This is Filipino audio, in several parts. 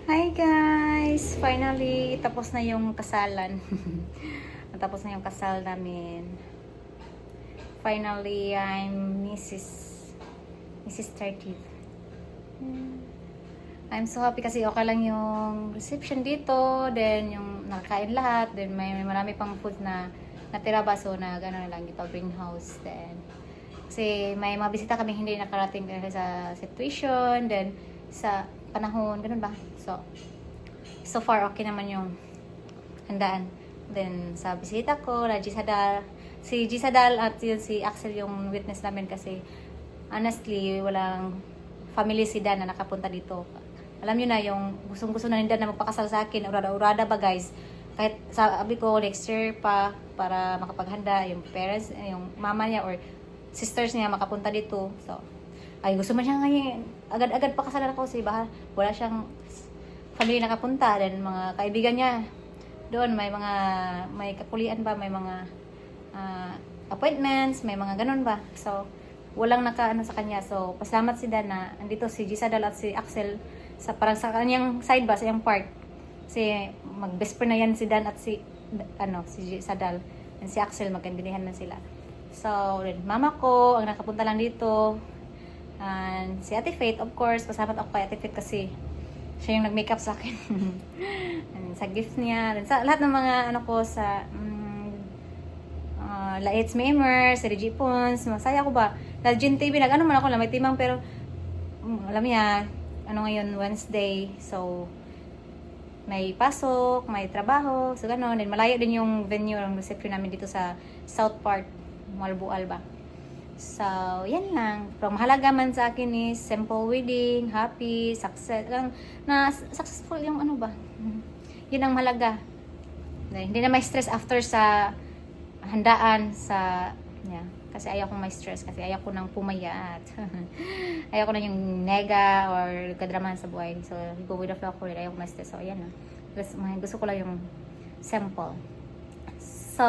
Hi guys! Finally, tapos na yung kasalan. Tapos na yung kasal namin. Finally, I'm Mrs. 30. I'm so happy kasi okay lang yung reception dito. Then, yung nakakain lahat. Then, may marami pang food na natira ba. So, gano'n lang, ipa-greenhouse. Then, kasi may mga bisita kami hindi nakarating dahil sa situation. Then, sa panahon, ganun ba? So far, okay naman yung handaan. Then, sa bisita ko, si G Sadal at yun, si Axel yung witness namin kasi honestly, walang family si Dan na nakapunta dito. Alam nyo na, yung gustong-gusto na ni Dan na magpakasal sa akin, urada-urada ba guys? Kahit sabi ko, next year pa, para makapaghanda, yung parents, yung mama niya or sisters niya makapunta dito. So, ay gusto man siya ngayon, agad-agad pakasalan ako kasi wala siyang family nakapunta, then mga kaibigan niya doon may kapulian ba, may mga appointments, may mga ganun ba. So walang nakaano sa kanya. So pasalamat si Dan na andito si Gisadal at si Axel sa parang sa kanyang side ba, sa yung part. Kasi mag-best friend na yan si Dan at si Gisadal and si Axel, magkandinihan na sila. So mama ko ang nakapunta lang dito. And si Ate Faith, of course, pasalamat ako kay Ate Faith kasi siya yung nag-makeup sa akin. And sa gift niya, and sa lahat ng mga ko sa Laits Mamer, si Reggie Pons, masaya ko ba? Dahil Gin TV, nag-ano man ako lang, may timang, pero alam niya, ngayon, Wednesday, so may pasok, may trabaho, so gano'n. Then malayo din yung venue ng reception namin dito sa South Part, Malbual ba? So, yan lang. Pero mahalaga man sa akin is simple wedding, happy, success. Na successful yung ano ba. Yun ang mahalaga. Hindi na may stress after sa handaan sa kasi ayaw kong may stress kasi ayaw ko nang pumayat. Ayaw ko na yung nega or kadramahan sa buhay. So, go with the flow ko rin. Ayaw ko may stress. So, ayan na. Gusto ko lang yung simple. So,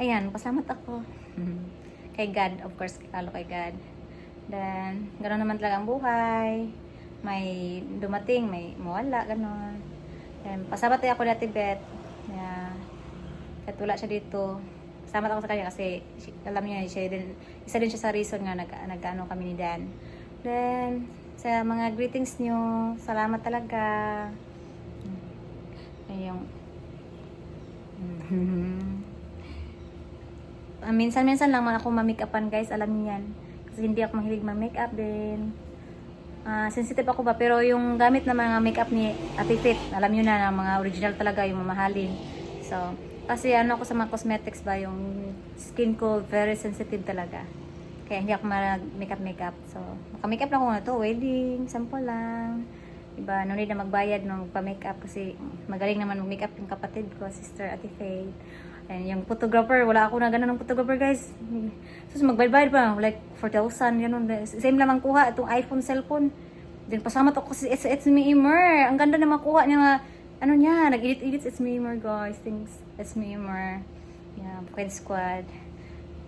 ayan. Pasalamat ako. Kay God, of course, lalo kay God. Then, gano'n naman talaga ang buhay. May dumating, may mawala, gano'n. Then, pasalamat tayo ako dati, Beth. Kahit wala siya dito. Pasalamat ako sa kanya kasi, alam niya, isa din siya sa reason nga nag-ano kami ni Dan. Then, sa mga greetings niyo, salamat talaga. Yung minsan-minsan lang ako ma-makeupan guys, alam niyo yan. Kasi hindi ako mahilig ma-makeup din. Sensitive ako ba, pero yung gamit na mga makeup ni Ate Fit, alam niyo na, mga original talaga, yung mamahalin. So, kasi ako sa mga cosmetics ba, yung skin ko very sensitive talaga. Kaya hindi ako mag-makeup. So, maka-makeup lang ako na to, wedding, sample lang. Diba, no need na magbayad ng magpa-makeup kasi magaling naman mag-makeup yung kapatid ko, sister Ate Faith. And yung photographer, wala ako na ganun ng photographer guys. So, magbayad pa, like 4,000, ganun. Same lang kuha, itong iPhone cellphone. Then, pasalamat ako kasi it's me, Emer. Ang ganda na makuha niya niya, nag-edit it's me, Emer guys. Thanks, it's me, Emer. Yeah, Bukid Squad.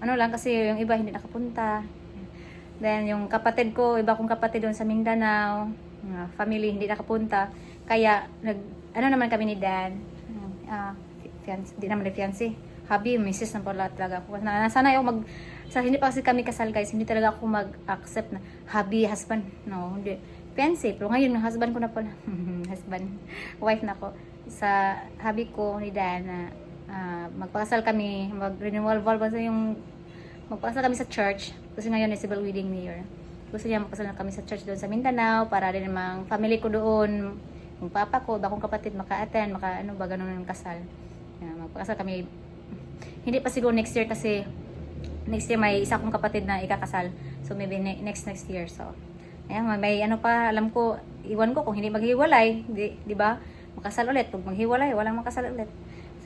Lang kasi yung iba hindi nakapunta. Then, yung kapatid ko, iba kong kapatid doon sa Mindanao. Family, hindi nakapunta. Kaya, naman kami ni Dan. Hindi naman fiancé. Hubby, misis na pala talaga ako. Sana ako hindi pa kasi kami kasal guys, hindi talaga ako mag-accept na hubby, husband. No, hindi. Fiancé. Pero ngayon, husband ko na pala. Husband. Wife na ako. Sa hubby ko, ni Dan, na magpakasal kami, mag-renewal vow magpakasal kami sa church. Kasi ngayon is civil wedding year. Gusto niya magpakasal na kami sa church doon sa Mindanao para din namang family ko doon. Yung papa ko, bakong kapatid maka-attend, ganun yung kasal. Magpakasal kami. Hindi pa siguro next year kasi next year may isa kong kapatid na ikakasal. So maybe next year. So ayan, may pa, alam ko, iwan ko kung hindi maghiwalay, di ba? Makasal ulit. Pag maghiwalay, walang makasal ulit.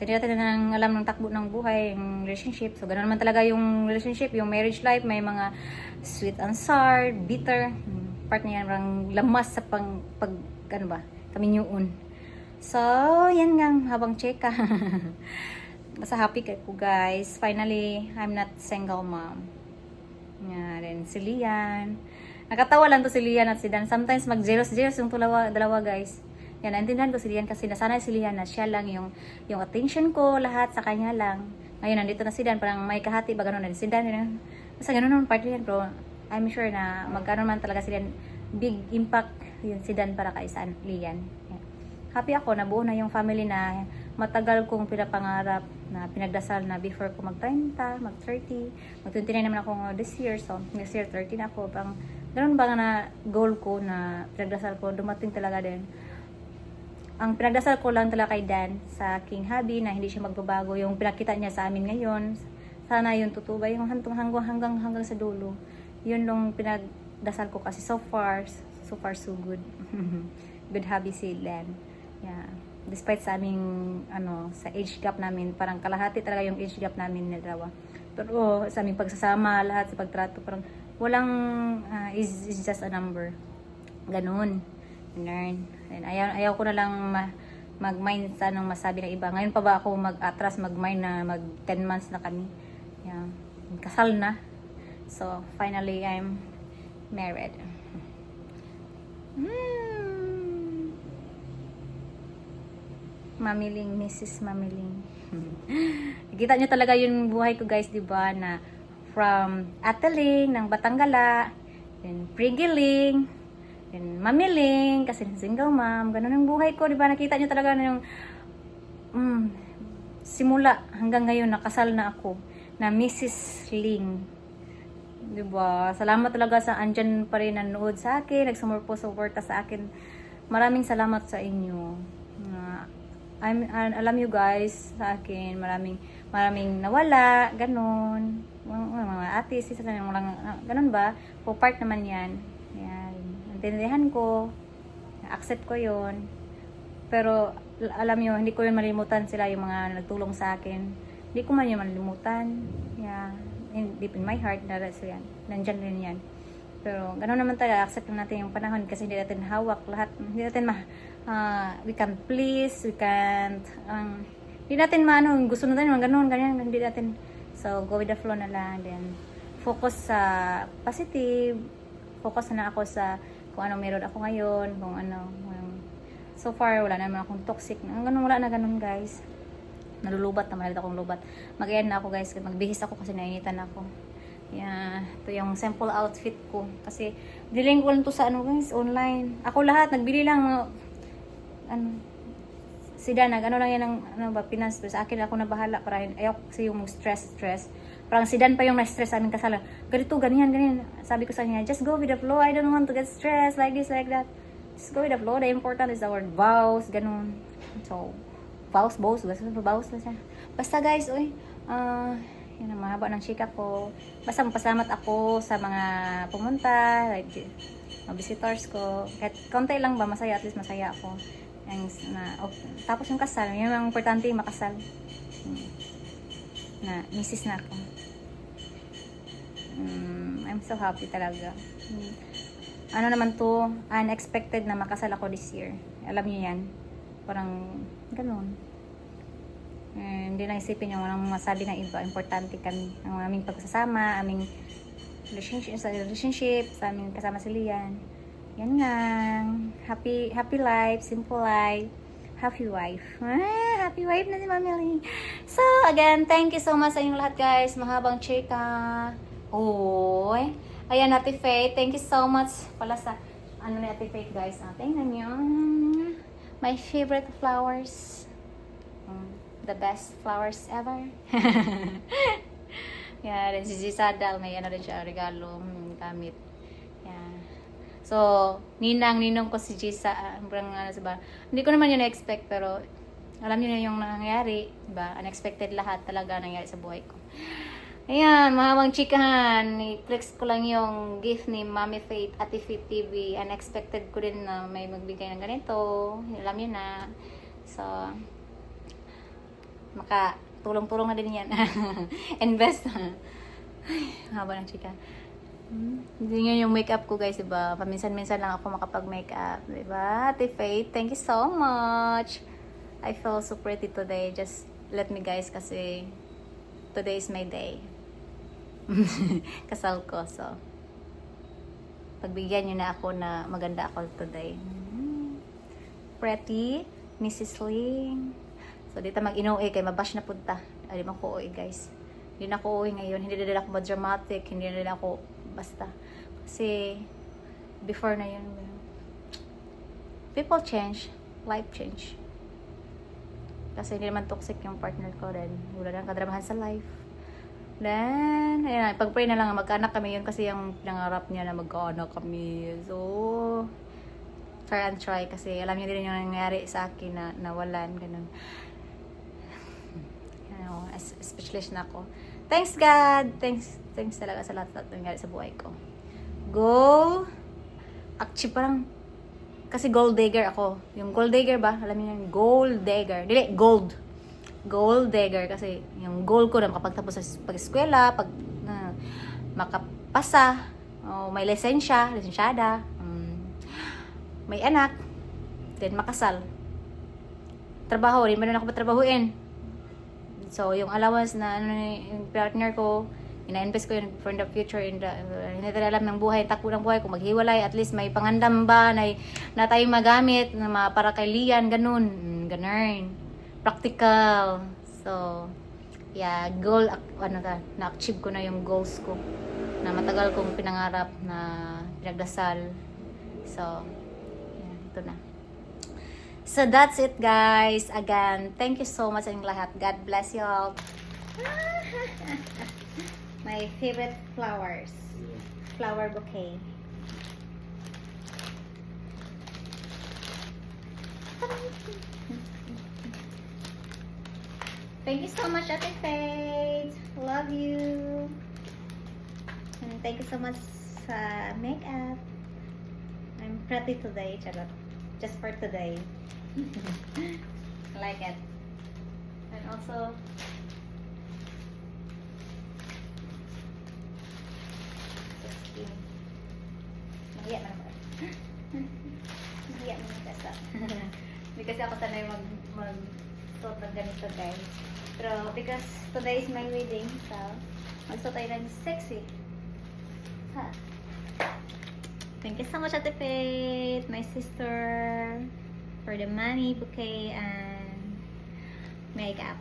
So hindi natin nang alam ng takbo ng buhay, yung relationship. So ganoon naman talaga yung relationship, yung marriage life, may mga sweet and sour, bitter. Part niya yung lamas sa kaminyuon. So, yan nga, habang cheka. Basta happy ko guys. Finally, I'm not single mom. Then si Lian. Nakatawa lang to si Lian at si Dan. Sometimes mag-jealous yung dalawa guys. Yan, naintindihan ko si Lian kasi nasanay si Lian na siya lang yung attention ko, lahat sa kanya lang. Ngayon, nandito na si Dan, parang may kahati ba gano'n na si Dan. Basta gano'n naman part yan, bro. I'm sure na magkaroon man talaga si Dan, big impact yun si Dan para kay Lian. Yan. Happy ako, nabuo na yung family na matagal kong pinapangarap na pinagdasal na before ko mag-30, mag-30, mag-29 naman ako this year, so next year 30 na ako. Parang ganun ba na goal ko na pinagdasal ko, dumating talaga din. Ang pinagdasal ko lang talaga kay Dan sa aking hobby na hindi siya magbabago. Yung pinakita niya sa amin ngayon, sana yun tutuba yung hanggang sa dulo. Yun lang pinagdasal ko kasi so far so good. Good hobby si Dan. Yeah. Despite sa aming sa age gap namin, parang kalahati talaga yung age gap namin ni Dalawa. Pero sa aming pagsasama, lahat sa pagtrato, parang walang is just a number. Ganun. Learn. And ayaw ko na lang mag-mind sa anong masabi ng iba. Ngayon pa ba ako mag-atras, mag-mind na mag 10 months na kami. Yeah. Kasal na. So, finally, I'm married. Mamiling, Mrs. Mamiling. Kita nyo talaga yung buhay ko guys, di ba? Na from Ataling, ng Batanggala, then Prigiling, then Mamiling, kasi single mom, ganun ang buhay ko, di ba? Nakita nyo talaga na yung simula hanggang ngayon, nakasal na ako, na Mrs. Ling. Di ba? Salamat talaga sa andyan pa rin nanood sa akin, nagsumurpo-suporta sa akin. Maraming salamat sa inyo. Alam you guys, sa akin, maraming nawala, ganun. Mga ate, sisa na ganun ba? Po part naman yan. Yan. Intindihan ko. Accept ko yon. Pero, alam nyo, hindi ko yun malimutan sila yung mga nagtulong sa akin. Hindi ko man yun malimutan. Yeah. Deep in my heart, so yan. Nandyan rin yan. Pero, gano'n naman tayo, accept natin yung panahon kasi hindi natin hawak lahat. Hindi natin we can please, we can't, hindi natin gusto natin, gano'n, ganyan, hindi natin. So, go with the flow na lang. Then, focus sa positive. Focus na ako sa kung anong meron ako ngayon, kung ano. So far, wala naman akong toxic. Ganun, wala na ganun, guys. Nalulubat na, malit akong lubat. Mag-ayan na ako, guys. Magbihis ako kasi nainitan ako. Yeah, ito yung sample outfit ko. Kasi, diling ko lang to sa guys, online. Ako lahat, nagbili lang, si Dana, lang yan ng Pinas. Sa akin, ako na bahala para ayaw kasi yung stress. Parang si Dan pa yung na-stress sa aming kasalan. Ganito, ganyan. Sabi ko sa niya, just go with the flow. I don't want to get stressed like this, like that. Just go with the flow. The important is our vows, ganun. So, vows, vows na siya. Basta guys, yun ang mahaba ng chika ko. Basta magpasalamat ako sa mga pumunta, like, mga visitors ko. Kahit konti lang ba, masaya, at least masaya ako. Tapos yung kasal, yun ang importante, makasal. Na, misis na ako. I'm so happy talaga. Ano naman to, unexpected na makasal ako this year. Alam niyo yan. Parang, ganun. Hindi na isipin yung walang masabi ng iba. Importante kami. Ang aming pagsasama, aming relationship, sa aming kasama si Lian. Yan nga. Happy life, simple life. Happy wife. Happy wife na si Mami Lee. So, again, thank you so much sa inyong lahat, guys. Mahabang chika. Oy. Ayan, Ate Faith. Thank you so much pala sa, ni Ate Faith, guys. Tingnan nyo. My favorite flowers. The best flowers ever. Yan, si Gisada, may rin siya, regalo, gamit. Yan. So, ninong ko si Gisa, hindi ko naman yun na-expect, pero alam niyo na yung nangyayari, diba? Unexpected lahat talaga nangyari sa buhay ko. Ayan, mahabang chikahan, i-flex ko lang yung gift ni Mami Faith, Ate Faith TV. Unexpected ko din na may magbigay ng ganito. Alam niyo na. So, tulong-tulong na din yan. Invest. Ay, haba ng chika. Hindi nga yung makeup ko, guys, diba? Paminsan-minsan lang ako makapag-makeup, diba? Ate Faith, thank you so much. I feel so pretty today. Just let me, guys, kasi today is my day. Kasal ko, so pagbigyan nyo na ako na maganda ako today. pretty Mrs. Ling. So dito mag-inuwi kay mabash na punta. Ay di man ko uwi guys. Hindi na ako uwi ngayon. Hindi na ako ma-dramatic. Hindi na ako basta. Kasi before na yun. People change. Life change. Kasi hindi naman toxic yung partner ko rin. Wala nang kadramahan sa life. Then, ayan, pag-pray na lang magkaanak kami yun kasi yung pinangarap niya na magkaanak kami. So, try and try kasi alam niyo din yung nangyari sa akin na nawalan, ganun. Speechless na ako. Thanks God! Thanks talaga sa lahat na nangyari sa buhay ko. Go! Actually, parang kasi gold digger ako. Yung gold digger ba? Alam niyo yung gold digger. Dili, gold. Gold digger. Kasi yung goal ko na makapagtapos sa pag-eskwela, pag makapasa, may lisensyada, may anak, then makasal. Trabaho, rin man ako patrabahuin. So, yung allowance na yung partner ko, ina-invest ko yun for the future, hindi alam ng buhay, takbo ng buhay, kung maghiwalay, at least may pangandam ba na tayong magamit, na para kay Lian, ganun. Practical. So, yeah, goal, na-achieve ko na yung goals ko, na matagal kong pinangarap, na pinagdasal. So, yeah, ito na. So, that's it guys. Again, thank you so much sa inyong lahat. God bless you all. My favorite flowers. Flower bouquet. Thank you so much, Ate Faith. Love you. And thank you so much sa makeup. I'm pretty today, charot. Just for today. I like it. And also, mahiya na ako. Mahiya na kasi. Hindi kasi ako sanay mag-suot ng ganito guys. Pero because today is my wedding, so mag-suot tayo ng sexy. Ha? Thank you so much, Ate Faith, my sister, for the money, bouquet, and makeup.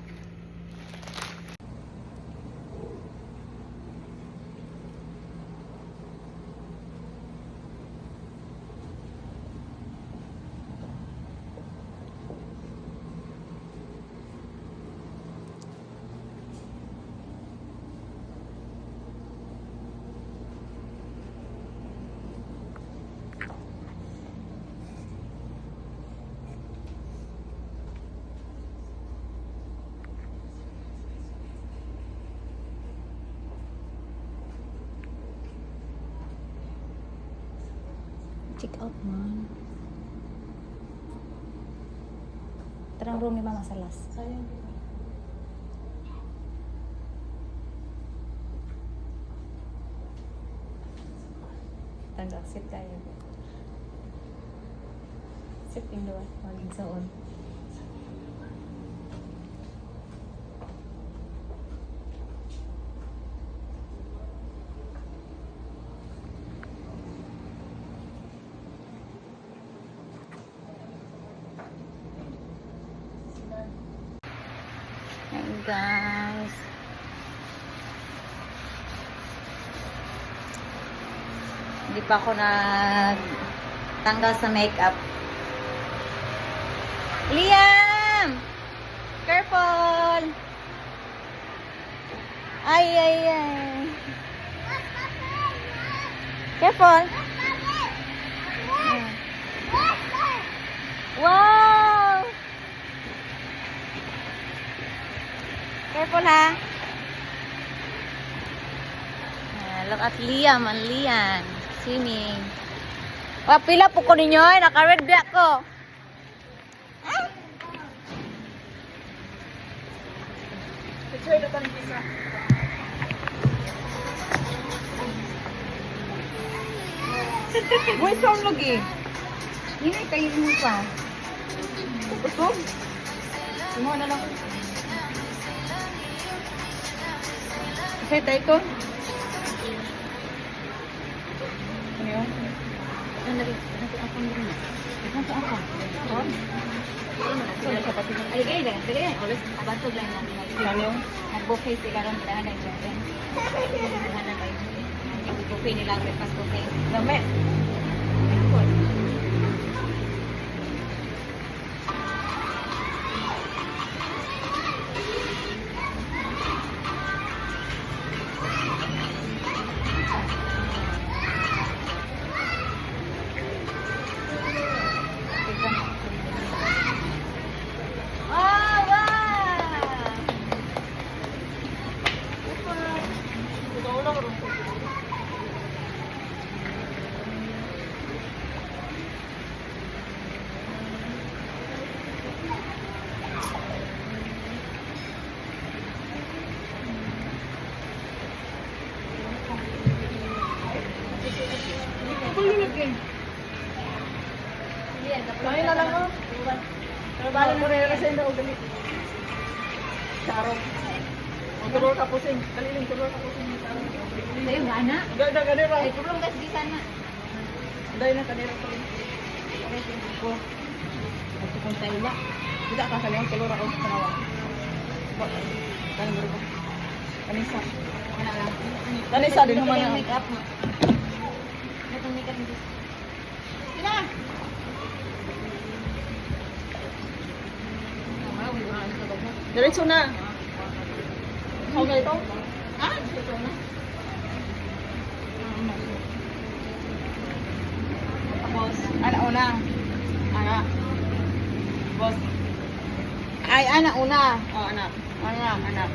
Check out man. Terang room ni Mama Salas. Sayang. Tanda, sit tayo. Sit in the magig sa on. Ayan guys. Hindi pa ako nagtanggal sa makeup. Liam! Careful! Ay, ay, ay. Careful! Wow! Careful ha! Look at Liam, ang Liam. Swimming. Pila po ko ninyo, naka-red black ko. Ah? Picture na tayo isa. Boy, sound lagi. Hindi kayo mo pa. Usog? Sumuha na lang. Kasi tayo ito. Ano yun? Ano lagi? Ano ako nila? Nasa ako. Aligay lang. Ulit. Abantog lang natin. Nag-buffet sila ron. Dahan na yung buffet nila. Breakfast buffet. Gamit. Kain na lang mo. Pero bali mo rin kasi na ugali. Charong. Turol ka pusing. Daliling turol ka pusing. Sa'yo, gana? Gada kadira. Ay, tulong guys, di sana. Dahil na kadira ko. Ko. Ito kong tayo. Tidak ka kanyang tulor ako sa nawa. Kanin mo rin ko. Kanisa. Ano lang. Kanisa din naman Yung yan. make-up mo. Itong make-up mo. Sila! Diretso na. How na ito? Ah, ito na. Tapos, ana una. Ana. Boss. Ay, ana una. Oh, anak. Anak.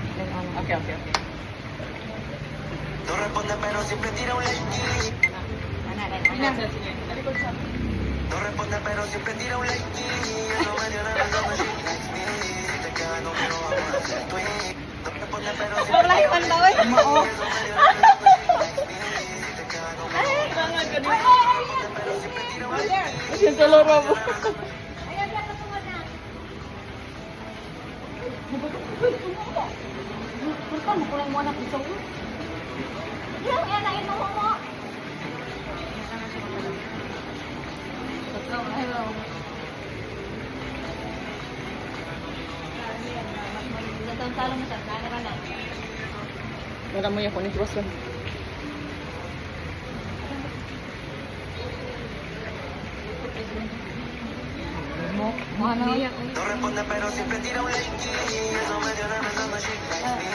Okay. No responde pero siempre tira un like. Ina. No responde pero siempre tira un like. Yo no me dio nada cuando she likes me. Te queda no me lo vamos a hacer tweet. No responde pero siempre Wala yung daw eh. Mao. te queda no me lo vamos a hacer tweet. Pero siempre tira un like. Yung tulor mo. Ayan, dapat ko na. Punta mo, kulang mo anak ito. Yan, yan, mo mo. Hello. Talo mo sa camera na. Wala mo yung kunin tuwas lang. Mo ano? No responde pero siempre tira un like. Yo no me dio nada cuando she likes me.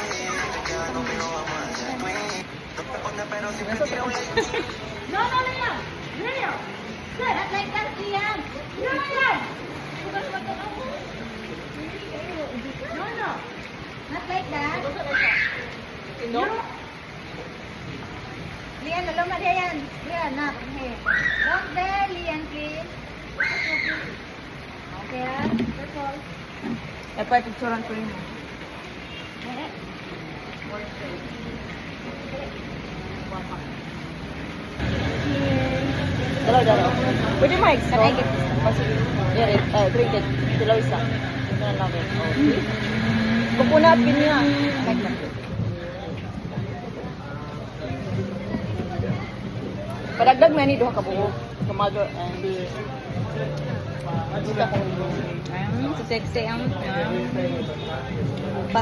Te queda no me lo vamos a hacer tweet. No responde pero siempre tira un like. No. Good. Not like that, Ian. No. Not like that. No? Lian, luma dia yan. Lian, nak. Here. Don't there, Lian, please. Okay, that's all. Eh, pa picturean ko yun. Dalaw. Pwede mic, no? Can I get Drink it. Dalaw isa. Ito na namin. Coconut niya. like that? Padagdag na ni duha ka buo. Kamado and Dito ko. So sexy ang pa.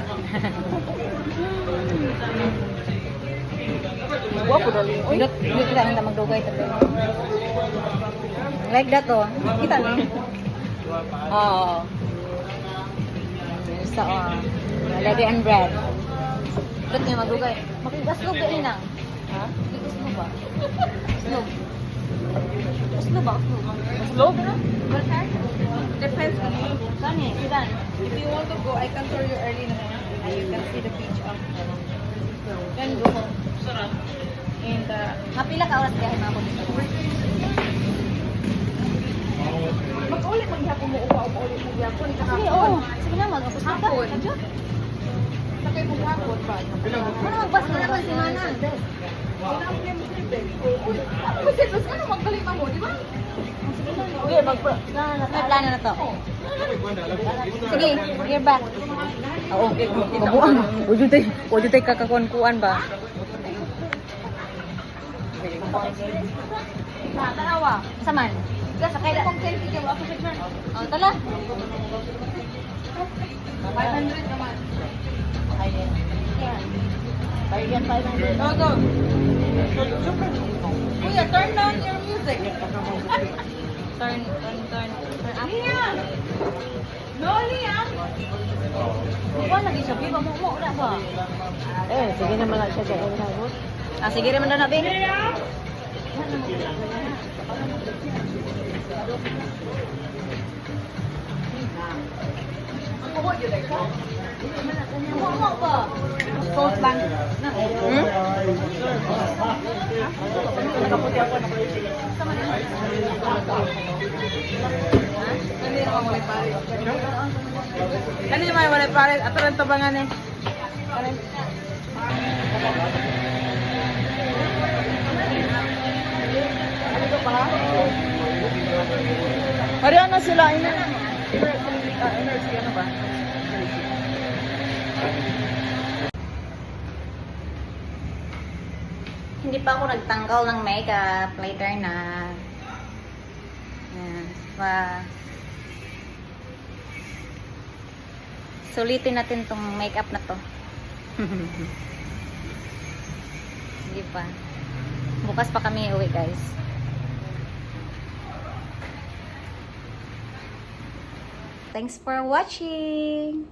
Guwapo dali. Uy, Hindi kita ang magdugay tabi. Like that oh. Kita no? ah, Sa lagi and bread. Ba't niya magdugay? Makigaslog din na. ha? Makigaslog ba? Slog. Slog ba? Slow? Depends on you. Saan eh? Sidan. If you want to go, I can tour you early na muna. And you can see the beach of Then go home. Sarap. And Mapila ka oras kaya mga dito. mag-ulit maghapon mo ulit maghapon. Sige, oo. Sige na, mag-apos na ka. Adyo. Sakay mo hapon ba? Ano, magbas na naman si Mana. Wala akong game sleep eh. Uy, kasi ano magaling mo, di ba? Sige, may plano na to. Sige, you're back. Oo, mabuang. Wala tayo kakakuan-kuan ba? Tanawa. Saman. Sakay na. Oh, tala. 500 naman. Ayan. Bayan 500. Go, go. Kuya, turn down your music. Turn up. Liam! No, Liam! Wala lagi siya, biba mo na ba? Sige naman lang siya dyan. Ah, sige rin man na, Bin. Post lang. Hmm? Nakaputi ako. Hindi naman wala pare. Ano yung mga wala pare? Ato lang tabangan eh. Ano ito pa? Pareho na sila. Energy ano ba? Hindi pa ako nagtanggal ng makeup. Later na. Yan. Sulitin natin tong makeup na to. Hindi pa. Bukas pa kami uwi, guys. Thanks for watching.